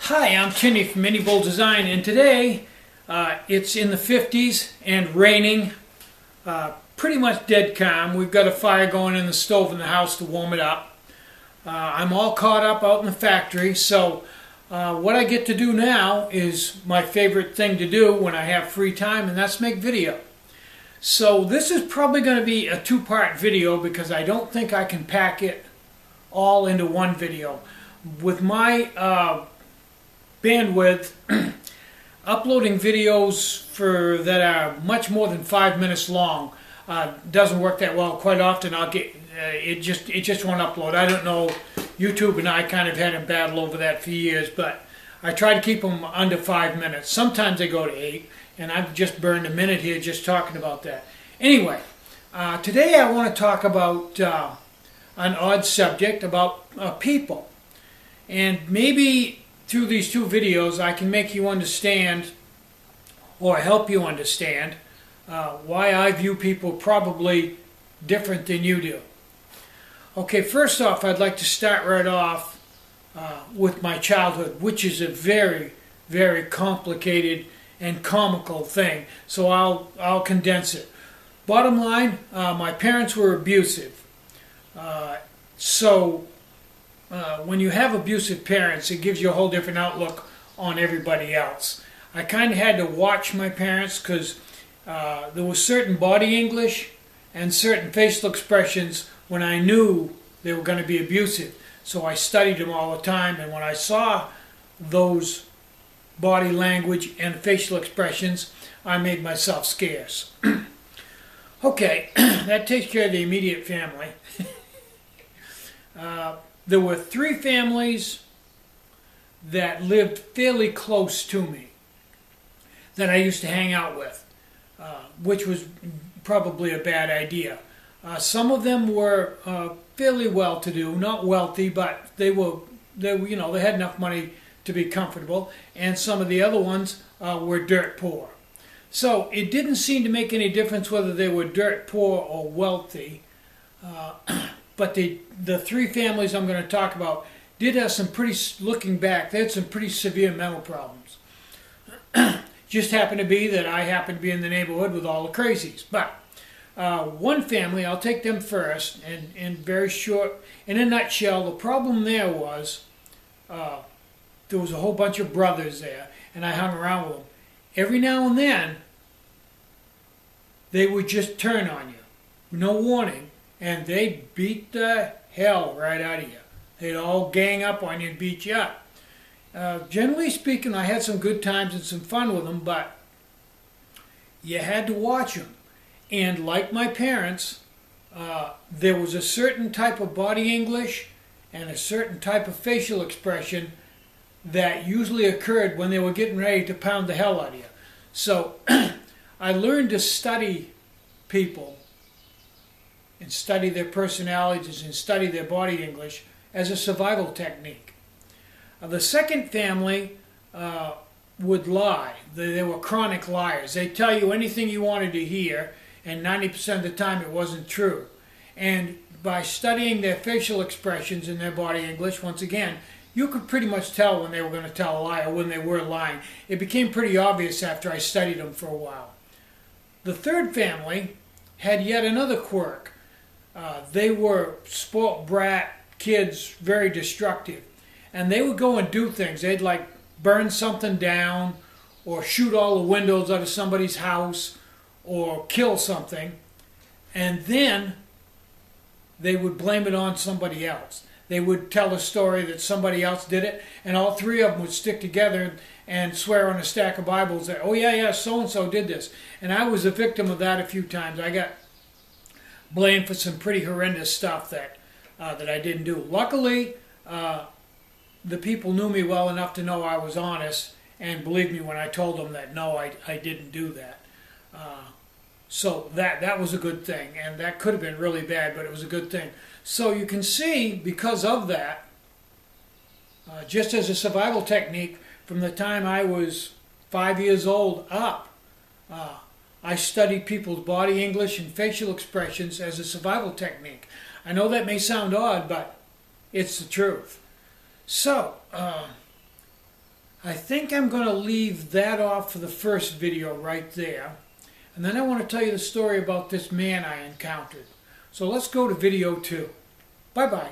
Hi, I'm Tinny from Mini Bull Design, and today it's in the 50s and raining, pretty much dead calm. We've got a fire going in the stove in the house to warm it up. I'm all caught up out in the factory, so what I get to do now is my favorite thing to do when I have free time, and that's make video. So this is probably going to be a two-part video because I don't think I can pack it all into one video. With my bandwidth, uploading videos that are much more than 5 minutes long doesn't work that well. Quite often I'll get it just won't upload. I don't know, YouTube and I kind of had a battle over that for years, but I try to keep them under 5 minutes. Sometimes they go to 8, and I've just burned a minute here just talking about that. Anyway, today I want to talk about an odd subject about people, and maybe through these two videos I can make you understand, or help you understand, why I view people probably different than you do. Okay, first off, I'd like to start right off with my childhood, which is a very, very complicated and comical thing, so I'll condense it. Bottom line, my parents were abusive. When you have abusive parents, it gives you a whole different outlook on everybody else. I kind of had to watch my parents because there was certain body English and certain facial expressions when I knew they were going to be abusive. So I studied them all the time, and when I saw those body language and facial expressions, I made myself scarce. Okay, that takes care of the immediate family. There were 3 families that lived fairly close to me that I used to hang out with, which was probably a bad idea. Some of them were fairly well-to-do, not wealthy, but they had enough money to be comfortable, and some of the other ones were dirt poor. So it didn't seem to make any difference whether they were dirt poor or wealthy. But the 3 families I'm going to talk about did have some looking back, they had some pretty severe mental problems. Just happened to be that I happened to be in the neighborhood with all the crazies. But one family, I'll take them first, and in very short, in a nutshell, the problem there was a whole bunch of brothers there, and I hung around with them. Every now and then, they would just turn on you, no warning, and they'd beat the hell right out of you. They'd all gang up on you and beat you up. Generally speaking, I had some good times and some fun with them, but you had to watch them. And like my parents, there was a certain type of body English and a certain type of facial expression that usually occurred when they were getting ready to pound the hell out of you. So I learned to study people and study their personalities and study their body English as a survival technique. The second family would lie. They were chronic liars. They'd tell you anything you wanted to hear, and 90% of the time it wasn't true. And by studying their facial expressions and their body English, once again, you could pretty much tell when they were going to tell a lie or when they were lying. It became pretty obvious after I studied them for a while. The third family had yet another quirk. They were spoilt brat kids, very destructive. And they would go and do things. They'd like burn something down or shoot all the windows out of somebody's house or kill something. And then they would blame it on somebody else. They would tell a story that somebody else did it, and all 3 of them would stick together and swear on a stack of Bibles that, oh yeah, so-and-so did this. And I was a victim of that a few times. I got blamed for some pretty horrendous stuff that I didn't do. Luckily, the people knew me well enough to know I was honest and believed me when I told them that no, I didn't do that. So that was a good thing, and that could have been really bad, but it was a good thing. So you can see, because of that, just as a survival technique, from the time I was 5 years old up, I studied people's body English and facial expressions as a survival technique. I know that may sound odd, but it's the truth. So, I think I'm going to leave that off for the first video right there. And then I want to tell you the story about this man I encountered. So let's go to video 2. Bye-bye.